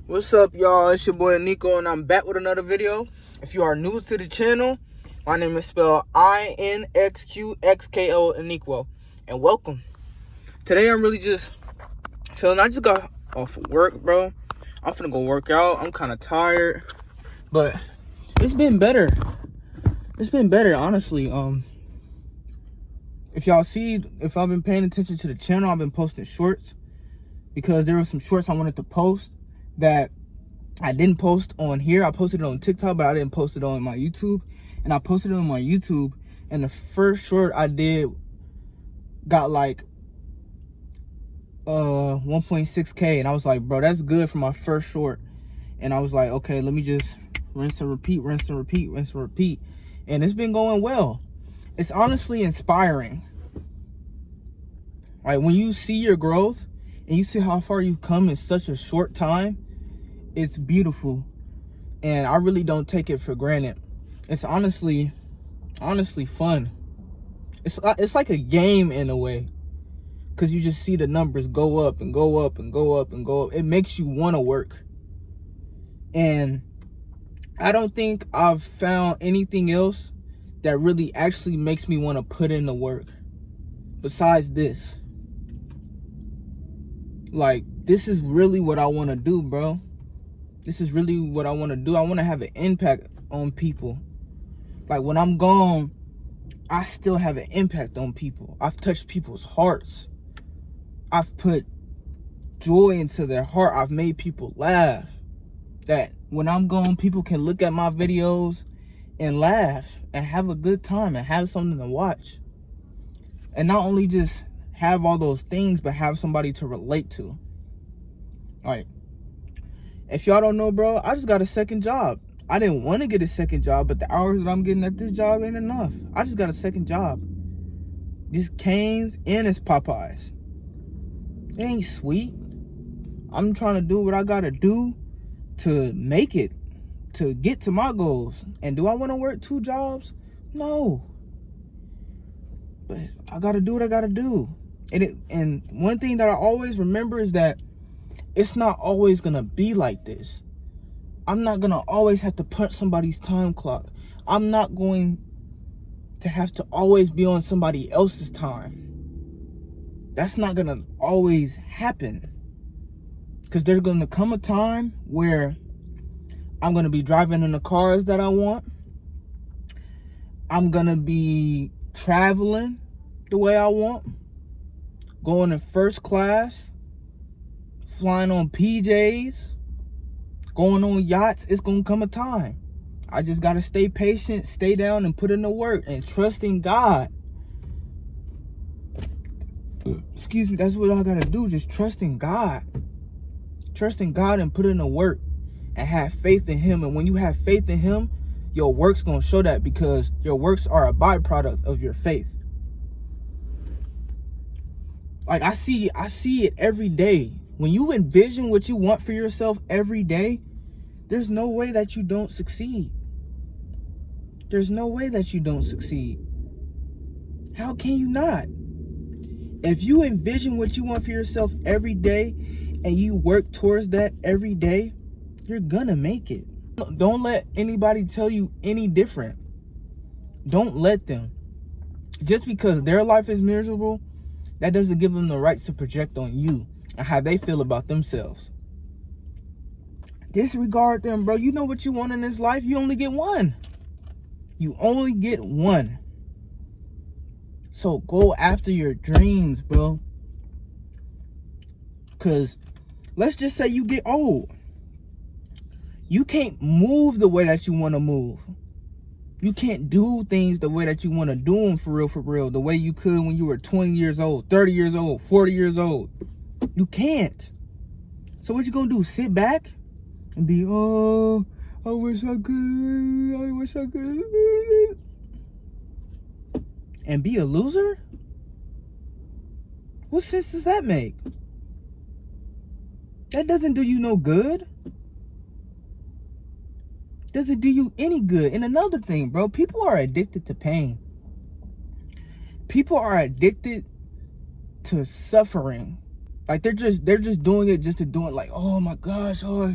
What's up, y'all? It's your boy Nico, and I'm back with another video. If you are new to the channel, my name is spelled INXQXKO Iniquo, and welcome. Today I'm really just chilling. I just got off of work, bro. I'm finna go work out. I'm kind of tired, but it's been better. It's been better, honestly. If y'all see, if I've been paying attention to the channel, I've been posting shorts because there were some shorts I wanted to post that I didn't post on here. I posted it on TikTok, but I didn't post it on my YouTube. And I posted it on my YouTube, and the first short I did got like 1.6K, and I was like, bro, that's good for my first short. And I was like, okay, let me just rinse and repeat, rinse and repeat, rinse and repeat. And it's been going well. It's honestly inspiring. Like, when you see your growth and you see how far you've come in such a short time, it's beautiful. And I really don't take it for granted. It's honestly fun. It's like a game in a way, because you just see the numbers go up and go up and go up and go up. It makes you want to work. And I don't think I've found anything else that really actually makes me want to put in the work besides this. Like, this is really what I want to do, bro. This is really what I want to do. I want to have an impact on people. Like, when I'm gone, I still have an impact on people. I've touched people's hearts. I've put joy into their heart. I've made people laugh. That when I'm gone, people can look at my videos and laugh and have a good time and have something to watch. And not only just have all those things, but have somebody to relate to. Like, if y'all don't know, bro, I just got a second job. I didn't want to get a second job, but the hours that I'm getting at this job ain't enough. I just got a second job. It's Cane's and it's Popeyes. It ain't sweet. I'm trying to do what I got to do to make it, to get to my goals. And do I want to work 2 jobs? No. But I got to do what I got to do. And one thing that I always remember is that it's not always going to be like this. I'm not going to always have to punch somebody's time clock. I'm not going to have to always be on somebody else's time. That's not going to always happen. Because there's going to come a time where I'm going to be driving in the cars that I want. I'm going to be traveling the way I want. Going in first class. Flying on PJs. Going on yachts. It's going to come a time. I just got to stay patient, stay down, and put in the work. And trust in God. Excuse me, that's what I got to do. Just trust in God. Trust in God and put in the work. And have faith in Him. And when you have faith in Him, your work's going to show that, because your works are a byproduct of your faith. Like, I see it every day. When you envision what you want for yourself every day, there's no way that you don't succeed. There's no way that you don't succeed. How can you not? If you envision what you want for yourself every day and you work towards that every day, you're gonna make it. Don't let anybody tell you any different. Don't let them. Just because their life is miserable, that doesn't give them the rights to project on you and how they feel about themselves. Disregard them, bro. You know what you want in this life. You only get one. You only get one. So go after your dreams, bro. Because let's just say you get old. You can't move the way that you want to move. You can't do things the way that you want to do them for real, the way you could when you were 20 years old, 30 years old, 40 years old. You can't. So what you gonna do? Sit back and be, oh, I wish I could. And be a loser? What sense does that make? That doesn't do you no good. Doesn't do you any good. And another thing, bro, people are addicted to pain. People are addicted to suffering. Like they're just doing it just to do it. Like, oh my gosh, oh,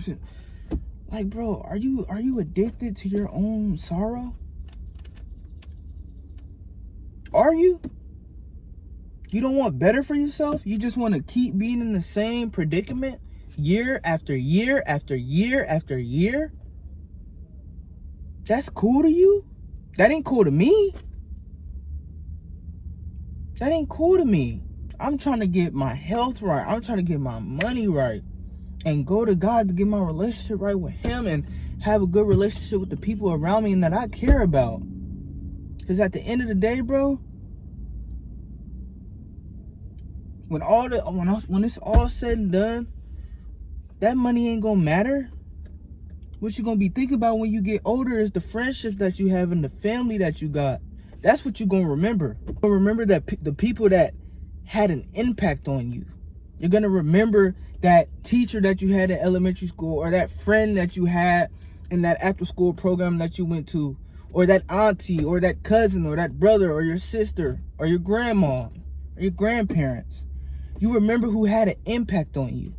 like, bro, are you addicted to your own sorrow? Are you? You don't want better for yourself? You just want to keep being in the same predicament year after year after year after year? That's cool to you? That ain't cool to me. That ain't cool to me. I'm trying to get my health right. I'm trying to get my money right. And go to God to get my relationship right with Him and have a good relationship with the people around me and that I care about. Because at the end of the day, bro, when it's all said and done, that money ain't gonna matter. What you gonna be thinking about when you get older is the friendships that you have and the family that you got. That's what you gonna remember. You're gonna remember that the people that had an impact on you. You're gonna remember that teacher that you had in elementary school, or that friend that you had in that after school program that you went to, or that auntie, or that cousin, or that brother, or your sister, or your grandma, or your grandparents. You remember who had an impact on you.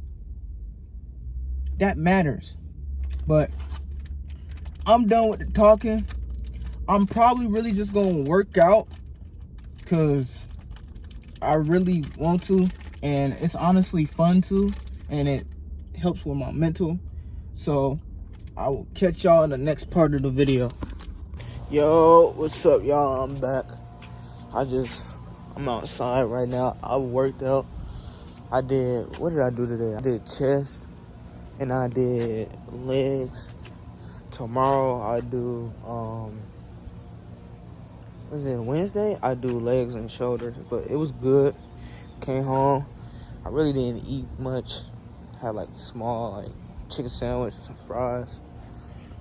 That matters. But I'm done with the talking. I'm probably really just gonna work out because I really want to, and it's honestly fun too, and it helps with my mental. So I will catch y'all in the next part of the video. Yo, what's up, y'all? I'm back. I'm outside right now. I worked out. What did I do today? I did chest and I did legs. Tomorrow I do, Wednesday? I do legs and shoulders, but it was good. Came home. I really didn't eat much. Had like small, chicken sandwich and some fries.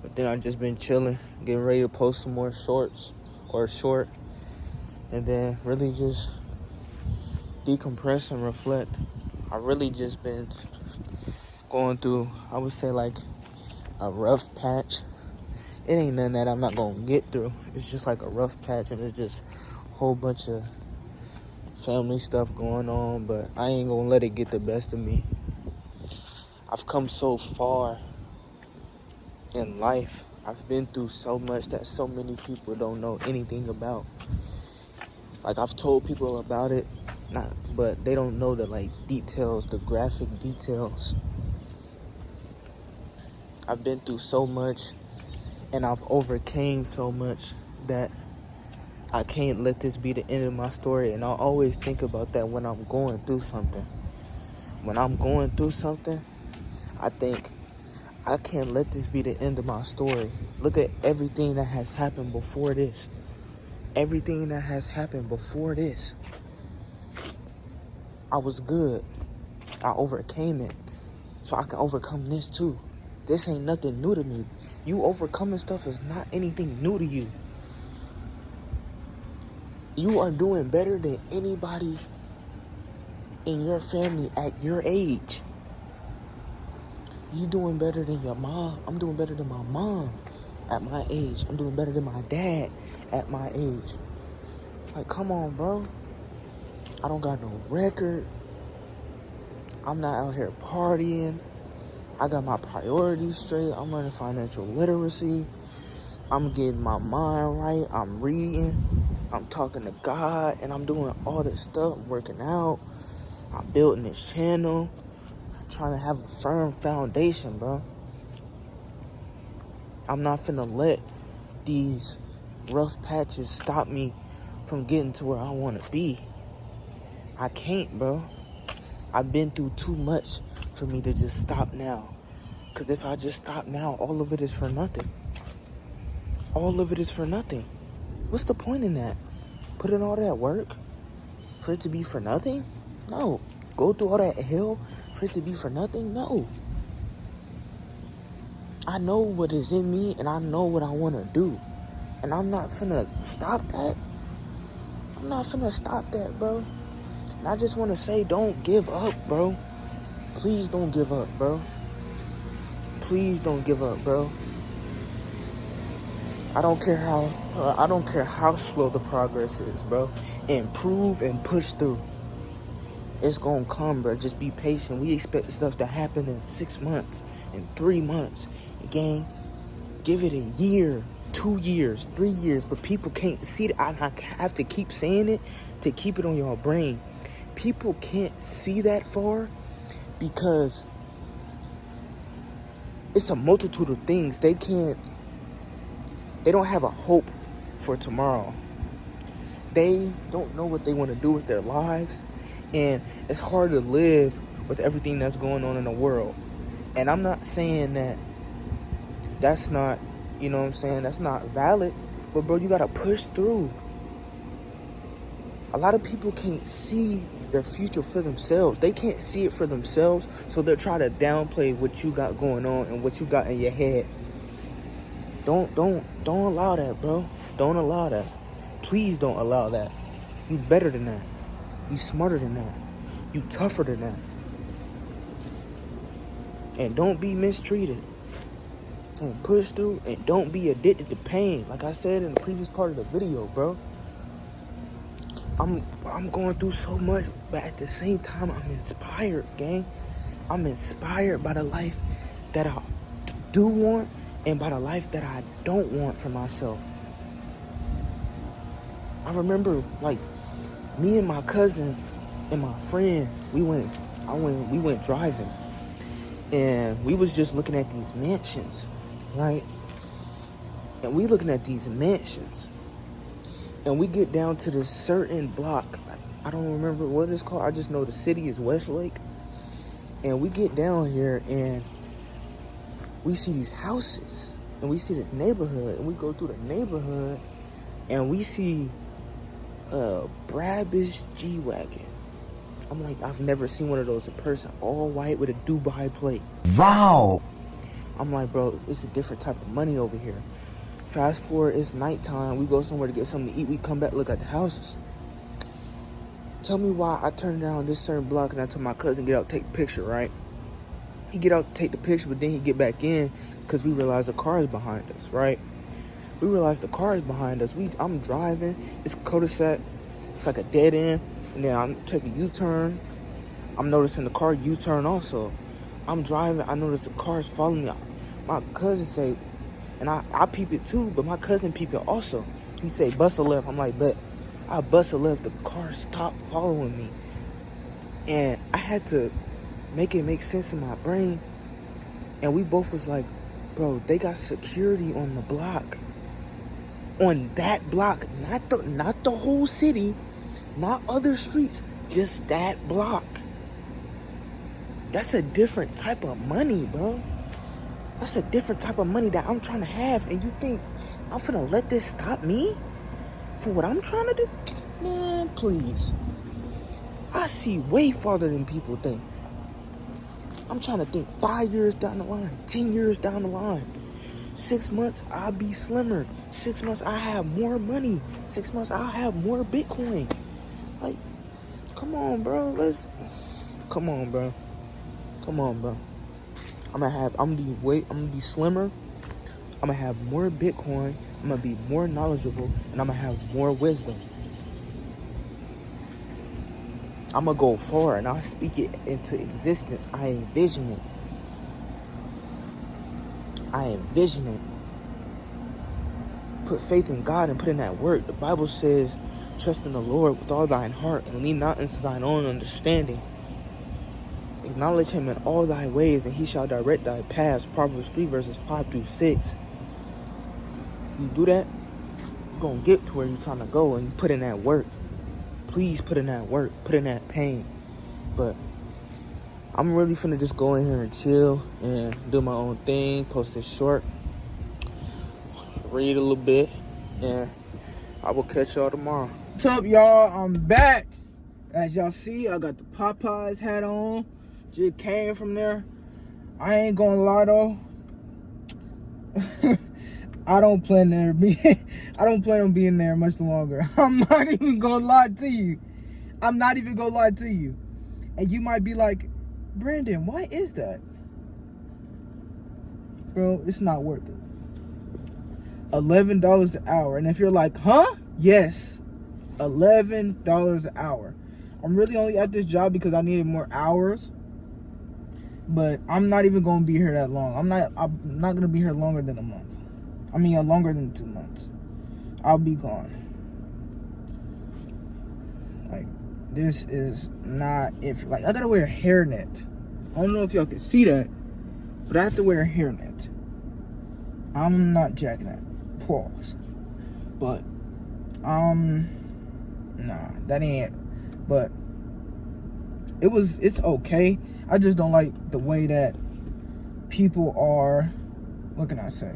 But then I just been chilling, getting ready to post some more shorts or short. And then really just decompress and reflect. I really just been going through, I would say, like a rough patch. It ain't nothing that I'm not gonna get through. It's just like a rough patch, and it's just a whole bunch of family stuff going on, but I ain't gonna let it get the best of me. I've come so far in life. I've been through so much that so many people don't know anything about. Like, I've told people about it, but they don't know the details, the graphic details. I've been through so much, and I've overcame so much that I can't let this be the end of my story. And I'll always think about that when I'm going through something. When I'm going through something, I think, I can't let this be the end of my story. Look at everything that has happened before this. Everything that has happened before this. I was good. I overcame it. So I can overcome this too. This ain't nothing new to me. You overcoming stuff is not anything new to you. You are doing better than anybody in your family at your age. You doing better than your mom. I'm doing better than my mom at my age. I'm doing better than my dad at my age. Like, come on, bro. I don't got no record. I'm not out here partying. I got my priorities straight. I'm learning financial literacy. I'm getting my mind right. I'm reading. I'm talking to God. And I'm doing all this stuff. I'm working out. I'm building this channel. I'm trying to have a firm foundation, bro. I'm not finna let these rough patches stop me from getting to where I want to be. I can't, bro. I've been through too much for me to just stop now. Because if I just stop now, all of it is for nothing. All of it is for nothing. What's the point in that? Put in all that work for it to be for nothing? No. Go through all that hell for it to be for nothing? No. I know what is in me, and I know what I want to do. And I'm not finna stop that. I'm not finna stop that, bro. And I just want to say, don't give up, bro. Please don't give up, bro. Please don't give up, bro. I don't care how slow the progress is, bro. Improve and push through. It's gonna come, bro. Just be patient. We expect stuff to happen in 6 months, in 3 months. Again, give it a year, 2 years, 3 years. But people can't see it. I have to keep saying it to keep it on your brain. People can't see that far because it's a multitude of things. They don't have a hope for tomorrow. They don't know what they want to do with their lives. And it's hard to live with everything that's going on in the world. And I'm not saying that that's not, you know what I'm saying, that's not valid. But, bro, you got to push through. A lot of people can't see their future for themselves. They can't see it for themselves. So they'll try to downplay what you got going on and what you got in your head. Don't allow that, bro. Don't allow that. Please don't allow that. You better than that. You smarter than that. You tougher than that. And don't be mistreated. And push through and don't be addicted to pain. Like I said in the previous part of the video, bro. I'm going through so much, but at the same time, I'm inspired, gang. I'm inspired by the life that I do want and by the life that I don't want for myself. I remember, like, me and my cousin and my friend, we went driving, and we was just looking at these mansions, right? And we looking at these mansions, and we get down to this certain block. I don't remember what it's called. I just know the city is Westlake. And we get down here, and we see these houses, and we see this neighborhood, and we go through the neighborhood, and we see Brabus G-Wagon. I'm like, I've never seen one of those in person. All white with a Dubai plate. Wow. I'm like, bro, it's a different type of money over here. Fast forward, it's nighttime. We go somewhere to get something to eat. We come back, look at the houses. Tell me why I turned down this certain block and I told my cousin get out, take a picture, right? He get out, take the picture, but then he get back in because we realize the car is behind us, right? We realize the car is behind us. I'm driving. It's a cul-de-sac. It's like a dead end. And then I'm taking a U-turn. I'm noticing the car U-turn also. I'm driving. I notice the car is following me. My cousin say, and I peep it too, but my cousin peep it also. He say, bust a left. I'm like, bet. I bust a left. The car stopped following me. And I had to make it make sense in my brain. And we both was like, bro, they got security on the block. On that block, not the whole city, not other streets, just that block. That's a different type of money, bro. That's a different type of money that I'm trying to have. And you think I'm finna let this stop me for what I'm trying to do? Man, please. I see way farther than people think. I'm trying to think 5 years down the line, 10 years down the line. 6 months, I'll be slimmer. 6 months, I have more money. 6 months, I'll have more Bitcoin. Like, come on, bro. Come on, bro. I'm gonna be slimmer. I'm gonna have more Bitcoin. I'm gonna be more knowledgeable, and I'm gonna have more wisdom. I'm gonna go far, and I'll speak it into existence. I envision it. Put faith in God and put in that work. The Bible says, trust in the Lord with all thine heart and lean not into thine own understanding. Acknowledge him in all thy ways and he shall direct thy paths. Proverbs 3 verses 5 through 6. You do that, you're going to get to where you're trying to go, and you put in that work. Please put in that work. Put in that pain. But I'm really finna just go in here and chill and do my own thing. Post this short. Read a little bit. And I will catch y'all tomorrow. What's up, y'all? I'm back. As y'all see, I got the Popeyes hat on. Just came from there. I ain't gonna lie though. I don't plan on being there much longer. I'm not even gonna lie to you. And you might be like, Brandon, why is that? Bro, it's not worth it. $11 an hour. And if you're like, huh? Yes. $11 an hour. I'm really only at this job because I needed more hours. But I'm not even gonna be here that long. I'm not gonna be here longer than a month. I mean, longer than 2 months. I'll be gone. Like, this is not if like I gotta wear a hairnet. I don't know if y'all can see that, but I have to wear a hairnet. I'm not jacking that. Pause. But nah, that ain't it. But it's okay. I just don't like the way that people are, what can I say?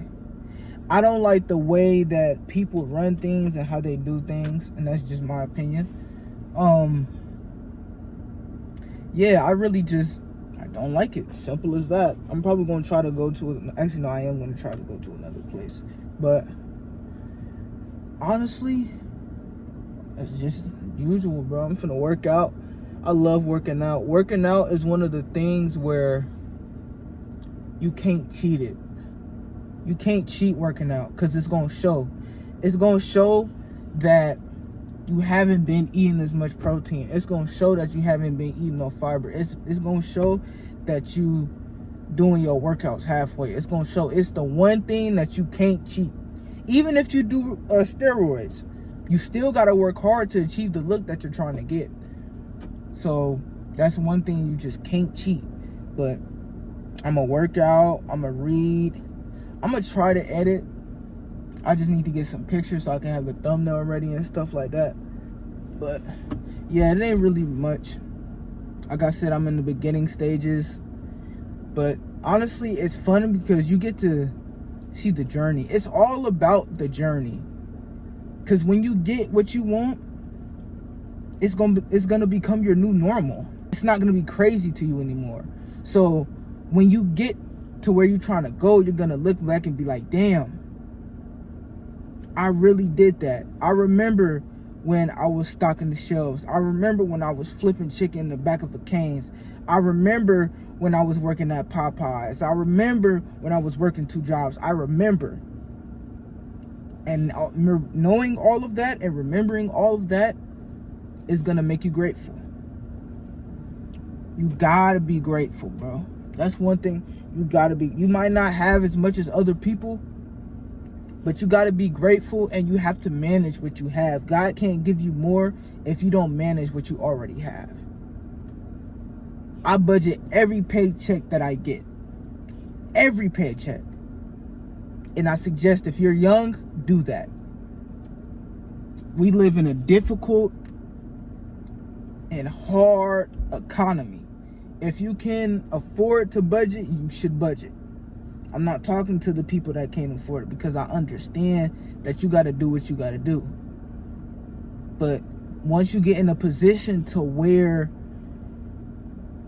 I don't like the way that people run things and how they do things, and that's just my opinion. Yeah, I don't like it. Simple as that. I'm probably going to try to go to, actually no, I am going to try to go to another place. But honestly, it's just usual, bro. I'm finna work out. I love working out. Working out is one of the things where you can't cheat it. You can't cheat working out because it's going to show. It's going to show that you haven't been eating as much protein. It's going to show that you haven't been eating no fiber. It's going to show that you doing your workouts halfway. It's going to show. It's the one thing that you can't cheat. Even if you do steroids, you still got to work hard to achieve the look that you're trying to get. So that's one thing you just can't cheat. But I'm going to work out. I'm going to read. I'm going to try to edit. I just need to get some pictures so I can have the thumbnail ready and stuff like that. But yeah, it ain't really much. Like I said, I'm in the beginning stages. But honestly, it's fun because you get to see the journey. It's all about the journey. Because when you get what you want, it's gonna become your new normal. It's not gonna be crazy to you anymore. So when you get to where you're trying to go, you're gonna look back and be like, damn, I really did that. I remember when I was stocking the shelves. I remember when I was flipping chicken in the back of a Cane's. I remember when I was working at Popeyes. I remember when I was working 2 jobs. I remember. And knowing all of that and remembering all of that is going to make you grateful. You got to be grateful, bro. That's one thing you got to be. You might not have as much as other people, but you got to be grateful, and you have to manage what you have. God can't give you more if you don't manage what you already have. I budget every paycheck that I get. Every paycheck. And I suggest if you're young, do that. We live in a difficult and hard economy. If you can afford to budget, you should budget. I'm not talking to the people that can't afford it, because I understand that you got to do what you got to do. But once you get in a position to where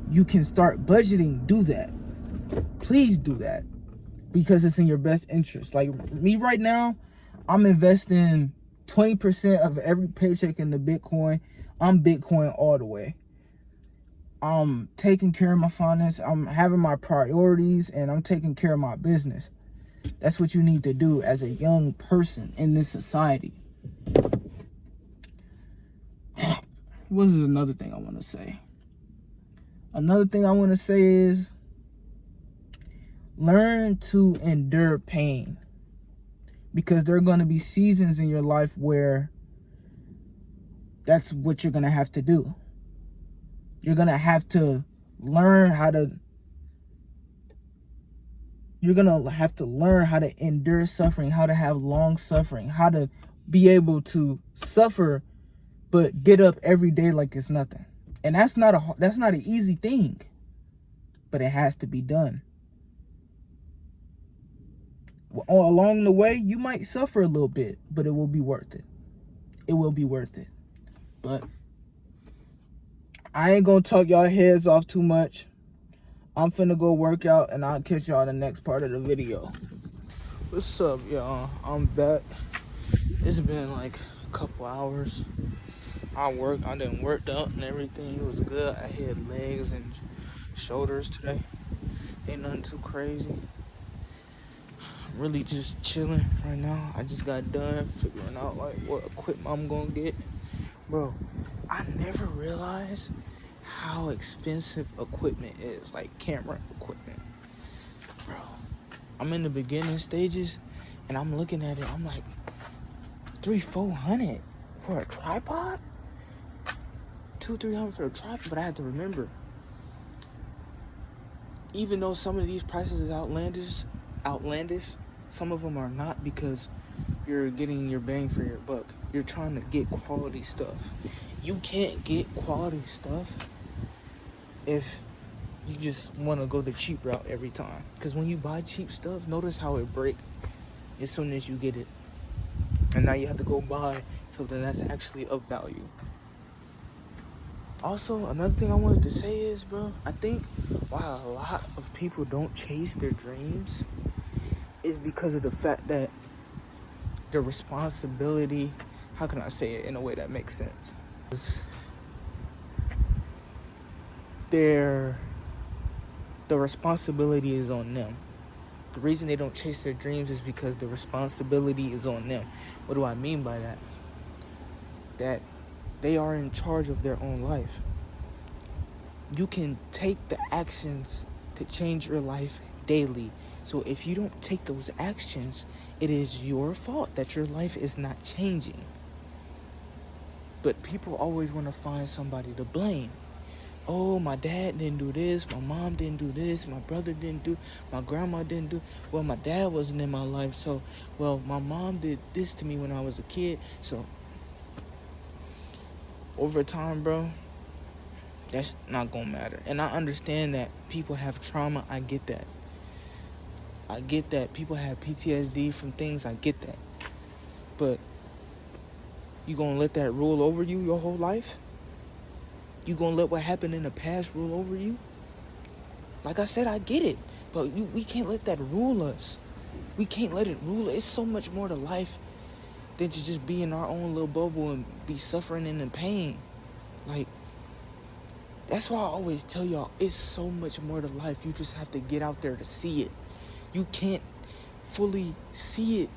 you can start budgeting, do that. Please do that, because it's in your best interest. Like me right now, I'm investing 20% of every paycheck into Bitcoin. I'm Bitcoin all the way. I'm taking care of my finance. I'm having my priorities, and I'm taking care of my business. That's what you need to do as a young person in this society. What is another thing I want to say? Another thing I want to say is learn to endure pain, because there are going to be seasons in your life where that's what you're going to have to do. You're going to have to learn how to endure suffering, how to have long suffering, how to be able to suffer but get up every day like it's nothing. And that's not an easy thing, but it has to be done. Along the way, you might suffer a little bit, but it will be worth it. It will be worth it. But I ain't gonna talk y'all heads off too much. I'm finna go work out, and I'll catch y'all in the next part of the video. What's up, y'all? I'm back. It's been like a couple hours. I done worked out and everything. It was good. I had legs and shoulders today. Ain't nothing too crazy. I'm really just chilling right now. I just got done figuring out like what equipment I'm gonna get Bro, I never realized how expensive equipment is, like camera equipment. Bro, I'm in the beginning stages and I'm looking at it, I'm like, $300-400 for a tripod? $200-300 for a tripod, but I had to remember, even though some of these prices is outlandish, some of them are not, because you're getting your bang for your buck. You're trying to get quality stuff. You can't get quality stuff if you just want to go the cheap route every time. Because when you buy cheap stuff, notice how it breaks as soon as you get it. And now you have to go buy something that's actually of value. Also, another thing I wanted to say is, bro, I think why a lot of people don't chase their dreams is because of the fact that the responsibility, how can I say it in a way that makes sense? The responsibility is on them. The reason they don't chase their dreams is because the responsibility is on them. What do I mean by that? That they are in charge of their own life. You can take the actions to change your life daily. So if you don't take those actions, it is your fault that your life is not changing. But people always want to find somebody to blame. Oh, my dad didn't do this, my mom didn't do this, my brother didn't do, my grandma didn't do, well, my dad wasn't in my life, so, well, my mom did this to me when I was a kid, so, over time, bro, that's not gonna matter. And I understand that people have trauma, I get that. I get that people have PTSD from things, I get that. But you gonna let that rule over you your whole life? You gonna let what happened in the past rule over you? Like I said, I get it. But we can't let that rule us. We can't let it rule us. It's so much more to life than to just be in our own little bubble and be suffering and in pain. Like, that's why I always tell y'all, it's so much more to life. You just have to get out there to see it. You can't fully see it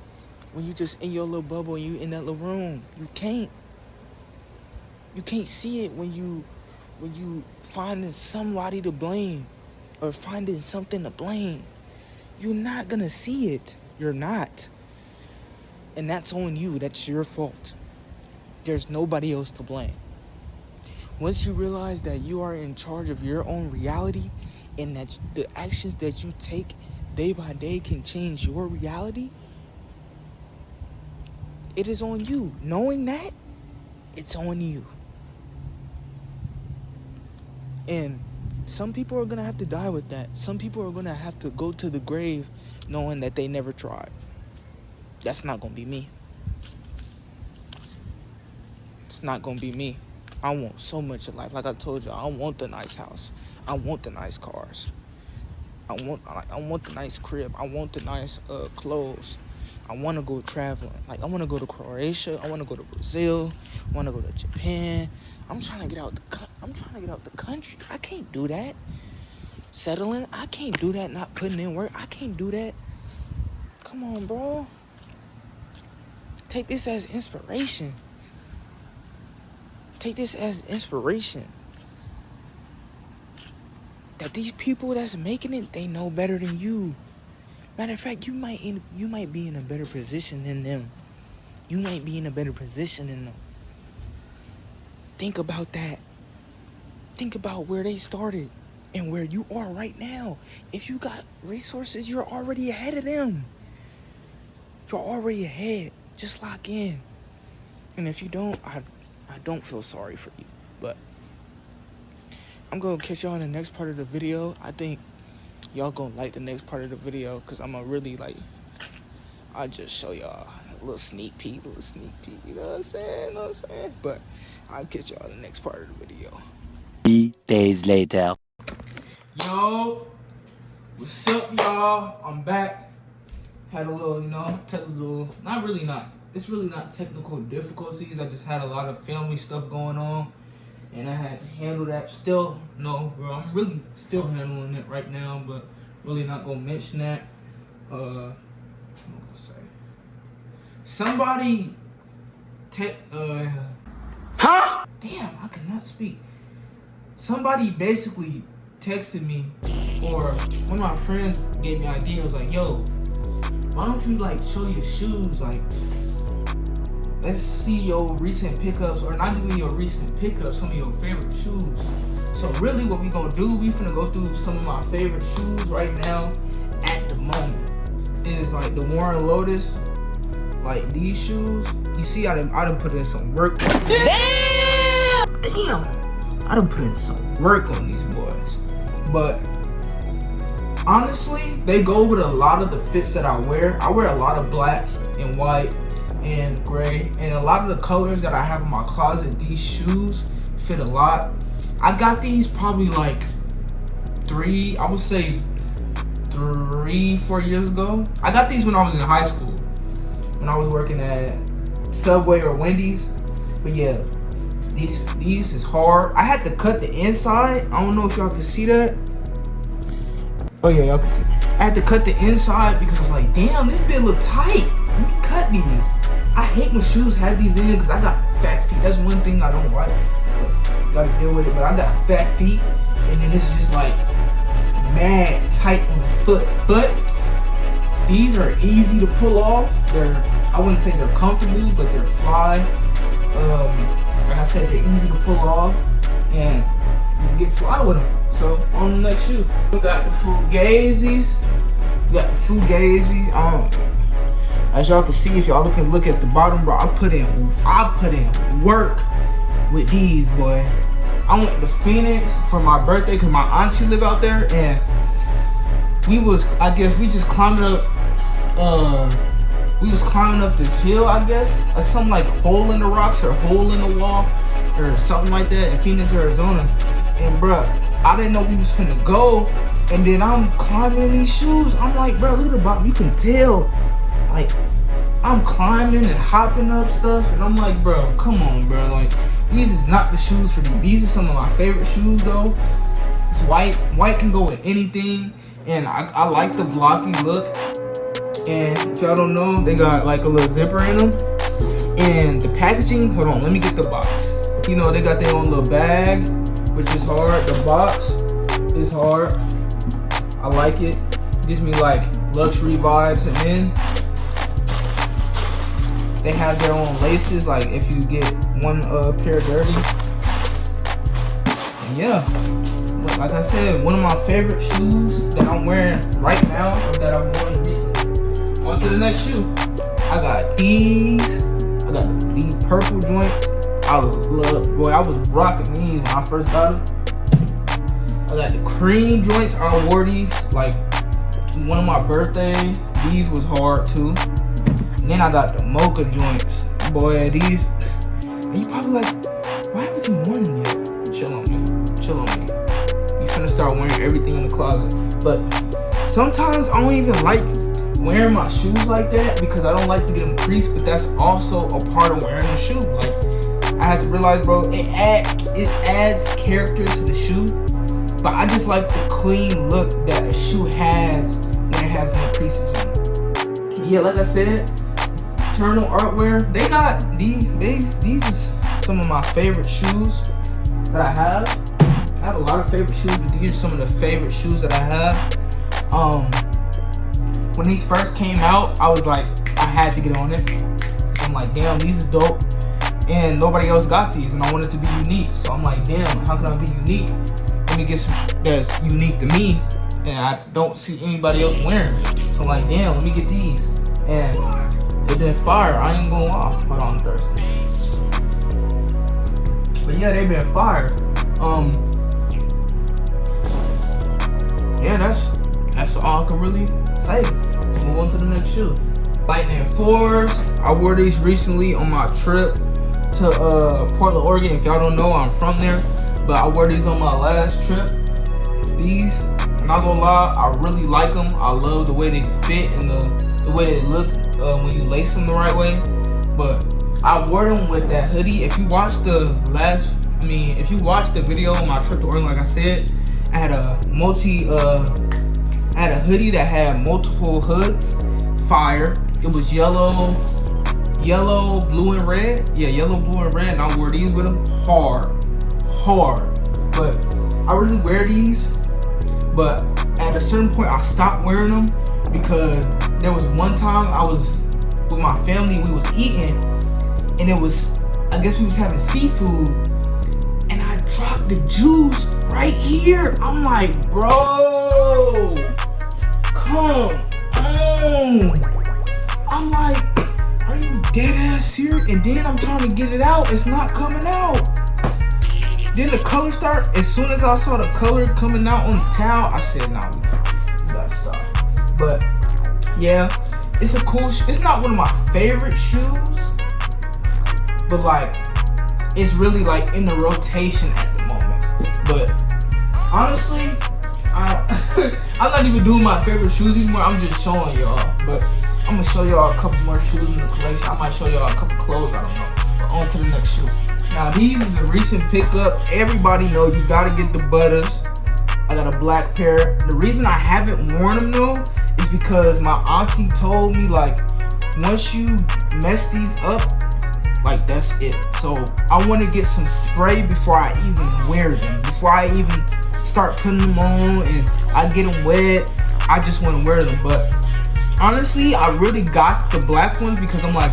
when you just in your little bubble and you in that little room. You can't. You can't see it when you finding somebody to blame or finding something to blame. You're not gonna see it. You're not. And that's on you. That's your fault. There's nobody else to blame. Once you realize that you are in charge of your own reality and that the actions that you take day by day can change your reality, it is on you. Knowing that, it's on you. And some people are going to have to die with that. Some people are going to have to go to the grave knowing that they never tried. That's not going to be me. It's not going to be me. I want so much in life. Like I told you, I want the nice house. I want the nice cars. I want the nice crib. I want the nice clothes. I want to go traveling. Like, I want to go to Croatia. I want to go to Brazil. I want to go to Japan. I'm trying to get out the country. I can't do that. Settling, I can't do that. Not putting in work, I can't do that. Come on, bro. Take this as inspiration. Take this as inspiration. That these people that's making it, they know better than you. Matter of fact, you might be in a better position than them. You might be in a better position than them. Think about that. Think about where they started and where you are right now. If you got resources, you're already ahead of them. You're already ahead. Just lock in. And if you don't, I don't feel sorry for you. But I'm going to catch y'all in the next part of the video. I think y'all going to like the next part of the video because I'm going to really, like, I'll just show y'all a little sneak peek, you know what I'm saying? But I'll catch y'all in the next part of the video. 3 days later. Yo, what's up, y'all? I'm back. Had a little, technical, it's really not technical difficulties. I just had a lot of family stuff going on, and I had to handle that. Still, no, bro, I'm really still handling it right now, but really not gonna mention that. What am I gonna say? Huh? Damn, I cannot speak. Somebody basically texted me, or one of my friends gave me an idea. Was like, yo, why don't you like show your shoes? Like, let's see your recent pickups, or not even your recent pickups, some of your favorite shoes. So really what we gonna do, we finna go through some of my favorite shoes right now at the moment. Is like the Warren Lotus, like these shoes. You see, I done put in some work. Damn! I done put in some work on these boys. But honestly, they go with a lot of the fits that I wear. I wear a lot of black and white and gray, and a lot of the colors that I have in my closet, these shoes fit a lot. I got these probably like 4 years ago. I got these when I was in high school, when I was working at Subway or Wendy's. But yeah, these is hard. I had to cut the inside. I don't know if y'all can see that. Oh yeah, y'all can see. I had to cut the inside because I was like, damn, this bit look tight. Let me cut these. I hate when shoes have these in it because I got fat feet. That's one thing I don't like. Gotta deal with it. But I got fat feet, and then it's just like mad tight on the foot. But these are easy to pull off. I wouldn't say they're comfortable, but they're fly. Like I said, they're easy to pull off, and you can get fly with them. So on the next shoe, we got the Fugazis. As y'all can see, if y'all look at the bottom, bro, I put in work with these, boy. I went to Phoenix for my birthday because my auntie live out there, and we just climbing up. We was climbing up this hill, I guess, or some like hole in the rocks or hole in the wall or something like that in Phoenix, Arizona. And bruh, I didn't know we was finna go. And then I'm climbing these shoes. I'm like, bro, look at the bottom. You can tell, like, I'm climbing and hopping up stuff. And I'm like, bro, come on, bro. Like, these is not the shoes for me. These are some of my favorite shoes, though. It's white. White can go with anything. And I like the blocky look. And if y'all don't know, they got like a little zipper in them. And the packaging, hold on, let me get the box. You know, they got their own little bag, which is hard. The box is hard. I like it. Gives me like luxury vibes. And then they have their own laces, like if you get one pair dirty. And yeah, but like I said, one of my favorite shoes that I'm wearing right now, or that I've worn recently. On to the next shoe. I got these. I got these purple joints. I was rocking these when I first got them. I got the cream joints. I wore these like one of my birthdays. These was hard too. And then I got the mocha joints. Boy, these. And you probably like, why haven't you worn them yet? Chill on me. You finna start wearing everything in the closet. But sometimes I don't even like wearing my shoes like that because I don't like to get them creased, but that's also a part of wearing the shoe. Like, I had to realize, bro, it adds character to the shoe, but I just like the clean look that a shoe has when it has no creases in it. Yeah, like I said, Eternal Artwear, they got these is some of my favorite shoes that I have. I have a lot of favorite shoes, but these are some of the favorite shoes that I have. When these first came out, I was like, I had to get on it. I'm like, damn, these is dope. And nobody else got these, and I wanted to be unique. So I'm like, damn, how can I be unique? Let me get some that's unique to me, and I don't see anybody else wearing it. So I'm like, damn, let me get these. And they've been fire. I ain't gonna lie. Hold on, I'm thirsty. But yeah, they've been fire. Yeah, that's all I can really say. Let's move on to the next shoe. Lightning 4s. I wore these recently on my trip to Portland, Oregon. If y'all don't know, I'm from there. But I wore these on my last trip. These, I'm not gonna lie, I really like them. I love the way they fit and the way they look when you lace them the right way. But I wore them with that hoodie. If you watch the video on my trip to Oregon, like I said, I had a hoodie that had multiple hoods. Fire. It was yellow, yellow, blue, and red. Yeah, yellow, blue, and red. And I wore these with them hard. But I really wear these. But at a certain point, I stopped wearing them because there was one time I was with my family. We was eating, and it was, I guess we was having seafood, and I dropped the juice right here. I'm like, bro, come on. I'm like, are you dead ass serious? And then I'm trying to get it out. It's not coming out. Then the color start. As soon as I saw the color coming out on the towel, I said, nah, we gotta stop. But yeah, it's a cool. It's not one of my favorite shoes, but like, it's really like in the rotation at the moment. But honestly, I'm not even doing my favorite shoes anymore. I'm just showing y'all. But I'm gonna show y'all a couple more shoes in the collection. I might show y'all a couple clothes. I don't know. But on to the next shoe. Now these is a recent pickup. Everybody know you gotta get the Butters. I got a black pair. The reason I haven't worn them though is because my auntie told me like, once you mess these up, like that's it. So I want to get some spray before I even wear them. Before I even start putting them on and I get them wet, I just want to wear them. But honestly, I really got the black ones because I'm like,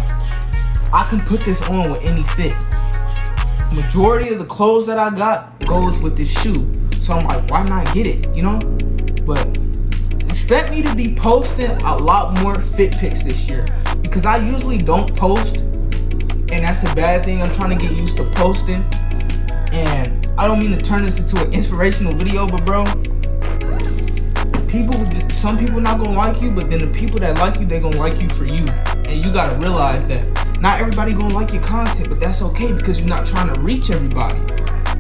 I can put this on with any fit. Majority of the clothes that I got goes with this shoe. So I'm like, why not get it, you know? But expect me to be posting a lot more fit pics this year because I usually don't post, and that's a bad thing. I'm trying to get used to posting, and I don't mean to turn this into an inspirational video, but bro, some people not gonna like you, but then the people that like you, they gonna like you for you. And you gotta realize that not everybody gonna like your content, but that's okay because you're not trying to reach everybody.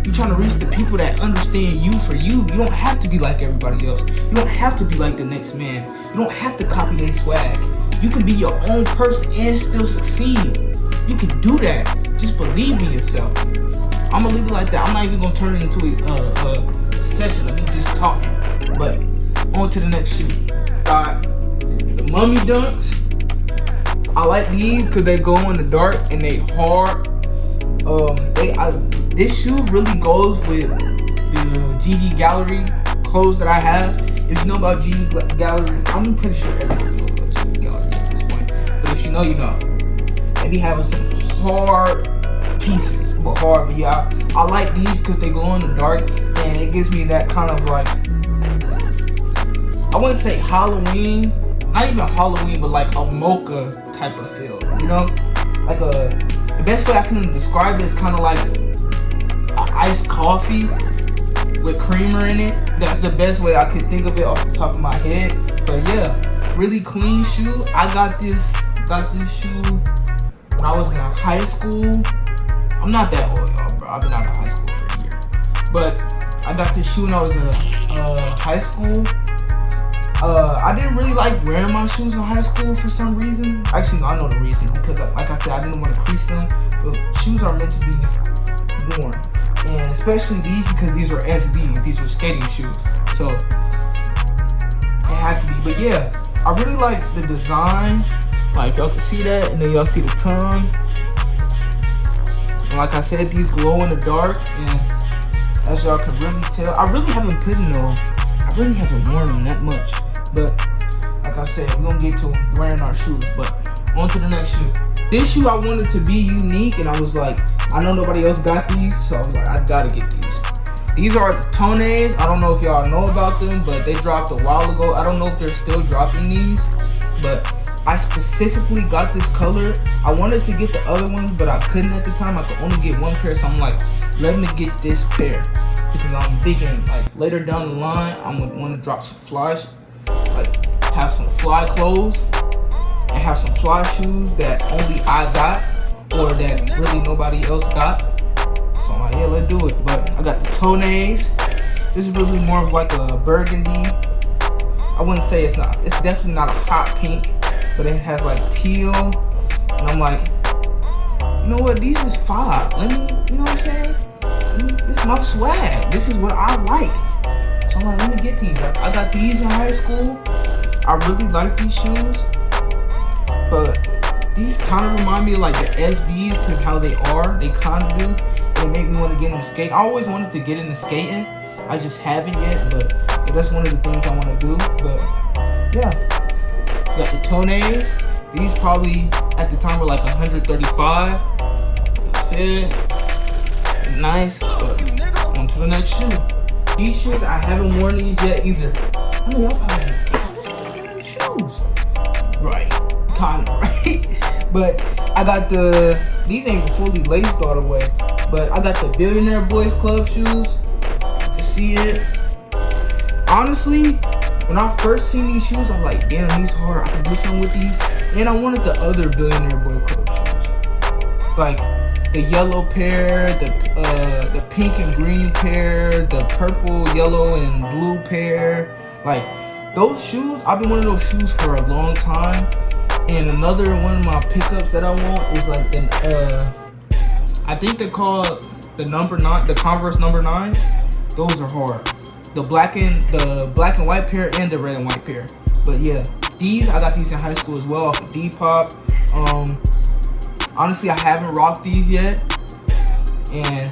You're trying to reach the people that understand you for you. You don't have to be like everybody else. You don't have to be like the next man. You don't have to copy their swag. You can be your own person and still succeed. You can do that. Just believe in yourself. I'm gonna leave it like that. I'm not even gonna turn it into a session of me just talking. But on to the next shoe. Got the Mummy Dunks. I like these because they go in the dark and they hard. This shoe really goes with the GV Gallery clothes that I have. If you know about GV Gallery, I'm pretty sure everybody knows about GV Gallery at this point. But if you know, you know. They be having some hard pieces, but yeah, I like these because they glow in the dark and it gives me that kind of like, I wouldn't say Halloween, not even Halloween, but like a mocha type of feel, you know? Like the best way I can describe it is kind of like iced coffee with creamer in it. That's the best way I could think of it off the top of my head. But yeah, really clean shoe. I got this shoe when I was in high school. I'm not that old, y'all, bro. I've been out of high school for a year. But I got this shoe when I was in high school. I didn't really like wearing my shoes in high school for some reason. Actually, no, I know the reason. Because, like I said, I didn't want to crease them. But shoes are meant to be worn. And especially these because these are SBs. These are skating shoes. So, it had to be. But yeah, I really like the design. Like, y'all can see that. And then y'all see the tongue. And like I said, these glow in the dark. And as y'all can really tell, I really haven't worn them that much. But like I said, we're gonna get to wearing our shoes. But on to the next shoe. This shoe I wanted to be unique, and I was like, I know nobody else got these, so I was like, I gotta get these. These are the Tones. I don't know if y'all know about them, but they dropped a while ago. I don't know if they're still dropping these, but I specifically got this color. I wanted to get the other ones, but I couldn't at the time. I could only get one pair, so I'm like, let me get this pair. Because I'm thinking, like, later down the line, I'm gonna want to drop some flies, like, have some fly clothes, and have some fly shoes that only I got, or that really nobody else got. So I'm like, yeah, let's do it. But I got the Tones. This is really more of like a burgundy. I wouldn't say it's definitely not a hot pink, but it has like teal. And I'm like, you know what, these is fire. Let me, you know what I'm saying? This is my swag. This is what I like. So I'm like, let me get these. Like, I got these in high school. I really like these shoes. But These kind of remind me of like the SBs because how they are. They kind of do. They make me want to get into skating. I always wanted to get into skating. I just haven't yet, but that's one of the things I want to do. But yeah, got the Tonays. These probably at the time were like 135. That's it. Nice. But on to the next shoe. These shoes, I haven't worn these yet either. I know y'all probably like, damn, this is one of them shoes. Right. Kind of right. But I got these ain't fully laced all the way. But I got the Billionaire Boys Club shoes. You can see it. Honestly, when I first seen these shoes, I'm like, damn, these hard. I can do something with these. And I wanted the other Billionaire Boy Club shoes. Like the yellow pair, the pink and green pair, the purple, yellow, and blue pair. Like those shoes, I've been wanting those shoes for a long time. And another one of my pickups that I want is like I think they're called the Converse number 9s. Those are hard. The black and white pair and the red and white pair. But yeah, I got these in high school as well off of Depop. Honestly, I haven't rocked these yet. And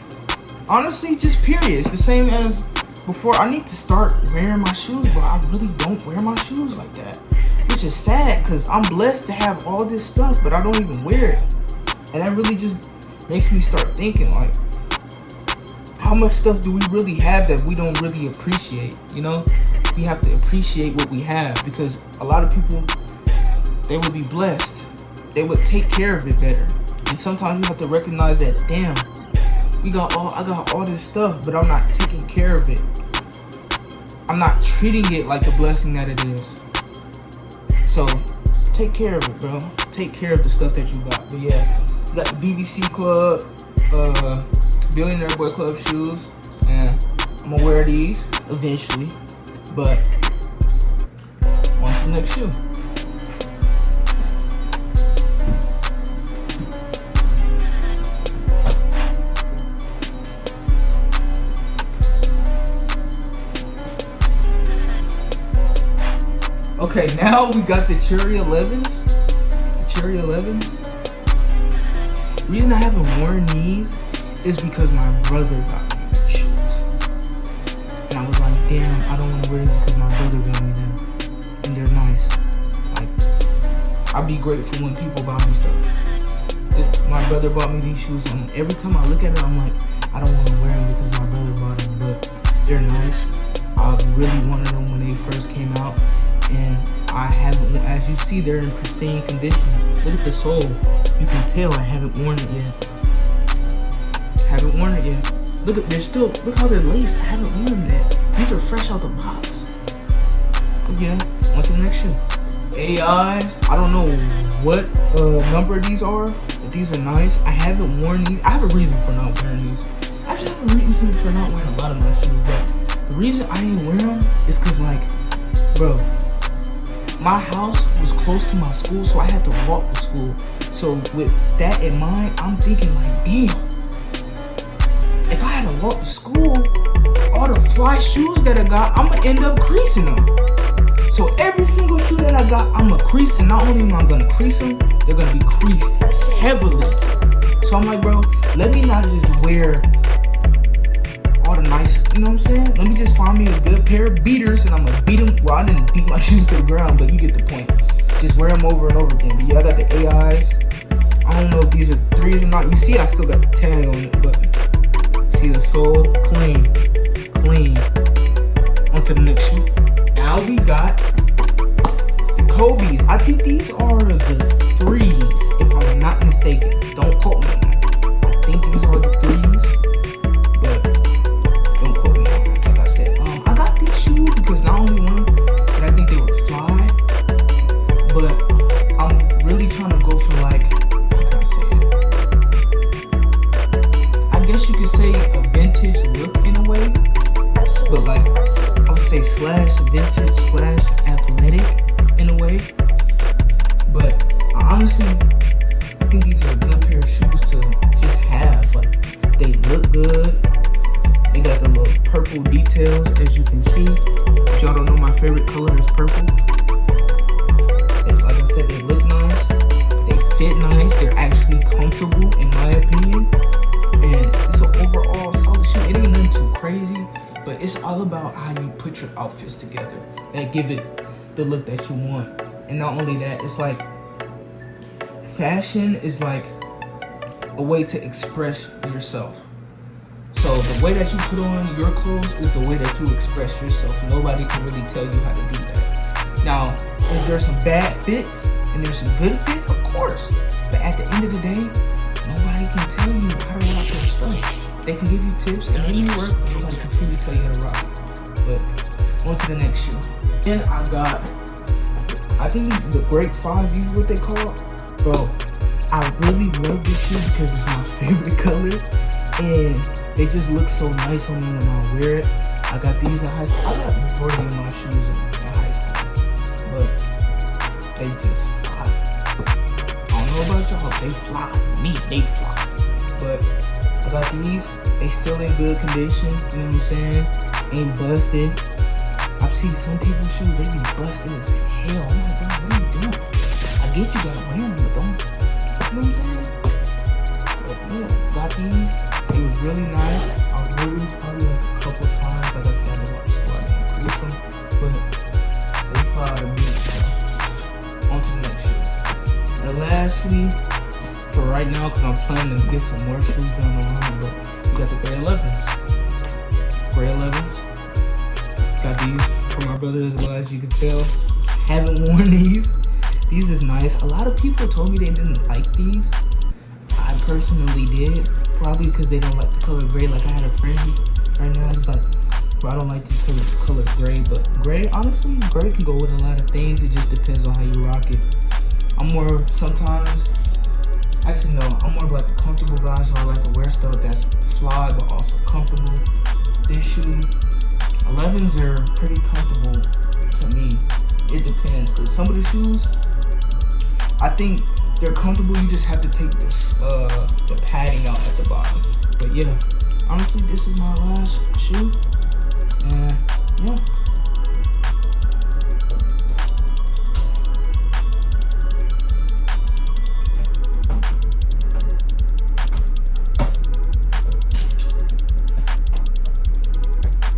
honestly, just period. It's the same as before. I need to start wearing my shoes, but I really don't wear my shoes like that. Which is sad because I'm blessed to have all this stuff, but I don't even wear it. And that really just makes me start thinking like, how much stuff do we really have that we don't really appreciate? You know, we have to appreciate what we have because a lot of people, they would be blessed. They would take care of it better. And sometimes you have to recognize that, damn, I got all this stuff, but I'm not taking care of it. I'm not treating it like the blessing that it is. So take care of it, bro. Take care of the stuff that you got. But yeah, you got the BBC Club, Billionaire Boy Club shoes, and I'm gonna wear these eventually. But on to the next shoe. Okay, now we got the Cherry 11s. The Cherry 11s. The reason I haven't worn these is because my brother got me these shoes. And I was like, damn, I don't want to wear these because my brother got me them. And they're nice. Like, I'd be grateful when people buy me stuff. My brother bought me these shoes, and every time I look at it, I'm like, I don't want to wear them because my brother bought them, but they're nice. I really wanted them when they first came out. And I haven't, as you see, they're in pristine condition. Look at the sole. You can tell I haven't worn it yet. Haven't worn it yet. Look at, look how they're laced. I haven't worn them yet. These are fresh out the box. Yeah, on to the next shoe. AIs, I don't know what number these are, but these are nice. I haven't worn these. I have a reason for not wearing these. I just have a reason for not wearing a lot of my shoes, but the reason I ain't wear them is because, like, bro, my house was close to my school, so I had to walk to school. So with that in mind, I'm thinking like, damn, if I had to walk to school, all the fly shoes that I got, I'm gonna end up creasing them. So every single shoe that I got, I'm gonna crease, and not only am I gonna crease them, they're gonna be creased heavily. So I'm like, bro, let me not just wear all the nice, you know what I'm saying? Let me just find me a good pair of beaters and I'm gonna beat them. Well, I didn't beat my shoes to the ground, but you get the point. Just wear them over and over again. But yeah, I got the AIs. I don't know if these are 3s or not. You see I still got the tag on it, but see the sole, clean. On to the next shoe. Now we got the Kobe's. I think these are the 3s, if I'm not mistaken. Don't quote me on that. I think these are the 3s. Because not only one, but I think they would fly, but I'm really trying to go for, like, how can I say it? I guess you could say a vintage look in a way, but like, I would say slash vintage slash athletic in a way. But honestly, I think these are a good pair of shoes to just have. Like, they look good. They got the little purple details, as you can see. If y'all don't know, my favorite color is purple. Like I said, they look nice. They fit nice. They're actually comfortable, in my opinion. And it's an overall solid shoe. It ain't nothing too crazy, but it's all about how you put your outfits together that give it the look that you want. And not only that, it's like fashion is like a way to express yourself. So the way that you put on your clothes is the way that you express yourself. Nobody can really tell you how to do that. Now, is there some bad fits and there's some good fits? Of course. But at the end of the day, nobody can tell you how to rock your stuff. They can give you tips and they may work, but nobody can truly tell you how to rock. But on to the next shoe. Then I got, I think the Great 5 is what they call it. Bro, I really love this shoe because it's my favorite color. And they just look so nice on me when I wear it. I got these in high school. I got the majority of my shoes in high school. But they just fly. I don't know about y'all, they fly. They fly. But I got these. They still in good condition. You know what I'm saying? Ain't busted. I've seen some people's shoes, they be busted as hell. I'm like, bro, what are you doing? I get you gotta wear them, but don't. You know what I'm saying? But yeah, got these. It was really nice. I wore these probably like a couple times. Like I said, I watched so I didn't increase them. But they fly to me. So on to the next shoe. And lastly, for right now, because I'm planning to get some more shoes down the line, but we got the Gray 11s. Gray 11s. Got these from my brother as well, as you can tell. Haven't worn these. These is nice. A lot of people told me they didn't like these. I personally did. Probably because they don't like the color gray. Like I had a friend right now, he's like, bro, I don't like the color gray. But gray, honestly, gray can go with a lot of things. It just depends on how you rock it. I'm more sometimes, actually no, I'm more of like a comfortable guy, so I like to wear stuff that's fly but also comfortable. This shoe, 11s are pretty comfortable to me. It depends, because some of the shoes, I think they're comfortable. You just have to take this the padding out at the bottom. But yeah, honestly, this is my last shoe. And yeah.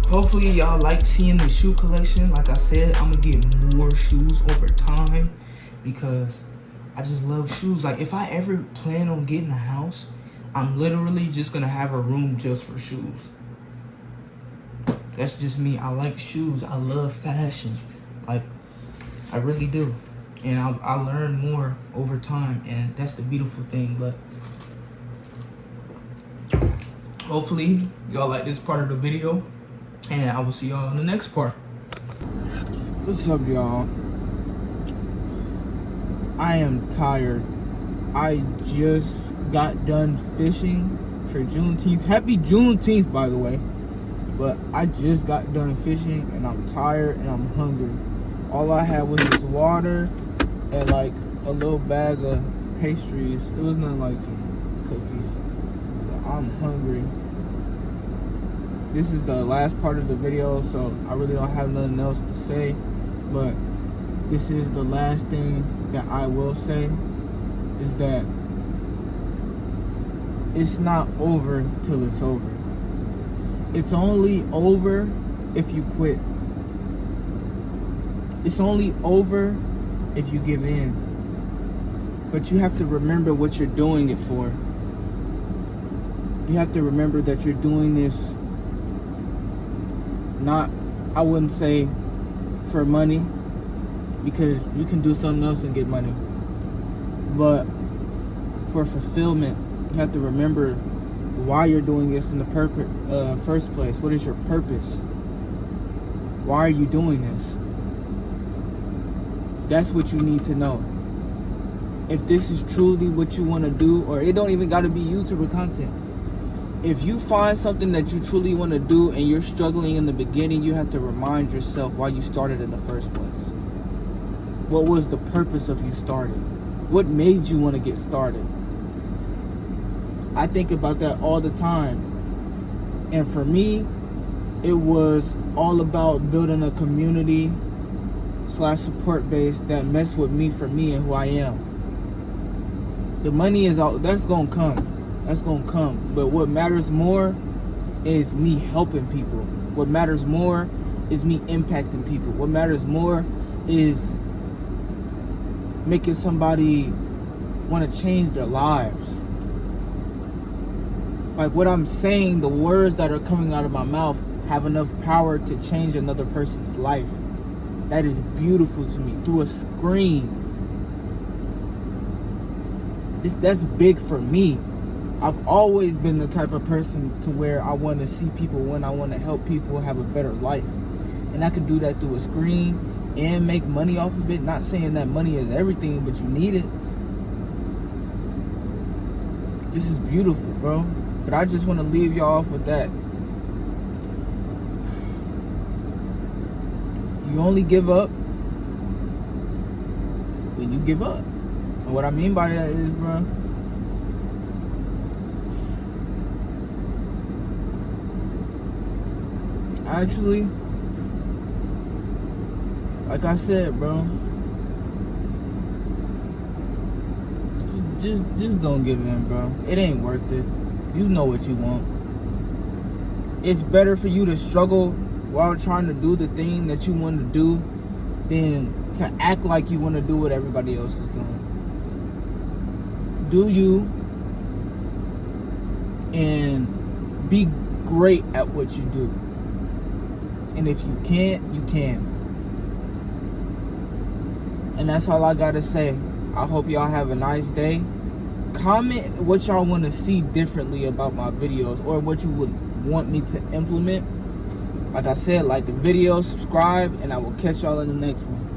Hopefully y'all like seeing the shoe collection. Like I said, I'm gonna get more shoes over time because I just love shoes. Like if I ever plan on getting a house, I'm literally just gonna have a room just for shoes. That's just me. I like shoes. I love fashion. Like I really do. And I learn more over time, and that's the beautiful thing. But hopefully y'all like this part of the video, and I will see y'all in the next part. What's up, y'all? I am tired. I just got done fishing for Juneteenth. Happy Juneteenth, by the way. But I just got done fishing and I'm tired and I'm hungry. All I had was this water and like a little bag of pastries. It was nothing like some cookies. But I'm hungry. This is the last part of the video, so I really don't have nothing else to say. But this is the last thing that I will say, is that it's not over till it's over. It's only over if you quit. It's only over if you give in. But you have to remember what you're doing it for. You have to remember that you're doing this not, I wouldn't say for money, because you can do something else and get money. But for fulfillment, you have to remember why you're doing this in the first place. What is your purpose? Why are you doing this? That's what you need to know. If this is truly what you want to do, or it don't even got to be YouTuber content. If you find something that you truly want to do and you're struggling in the beginning, you have to remind yourself why you started in the first place. What was the purpose of you starting? What made you want to get started? I think about that all the time. And for me, it was all about building a community / support base that mess with me for me and who I am. The money is all that's gonna come. That's gonna come. But what matters more is me helping people. What matters more is me impacting people. What matters more is making somebody want to change their lives. Like what I'm saying, the words that are coming out of my mouth have enough power to change another person's life. That is beautiful to me. Through a screen. That's big for me. I've always been the type of person to where I want to see people, when I want to help people have a better life. And I can do that through a screen and make money off of it. Not saying that money is everything, but you need it. This is beautiful, bro. But I just want to leave y'all off with that. You only give up when you give up. And what I mean by that is, bro, actually, like I said, bro, just don't give in, bro. It ain't worth it. You know what you want. It's better for you to struggle while trying to do the thing that you want to do than to act like you want to do what everybody else is doing. Do you and be great at what you do. And if you can't, you can. And that's all I gotta say. I hope y'all have a nice day. Comment what y'all want to see differently about my videos, or what you would want me to implement. Like I said, like the video, subscribe, and I will catch y'all in the next one.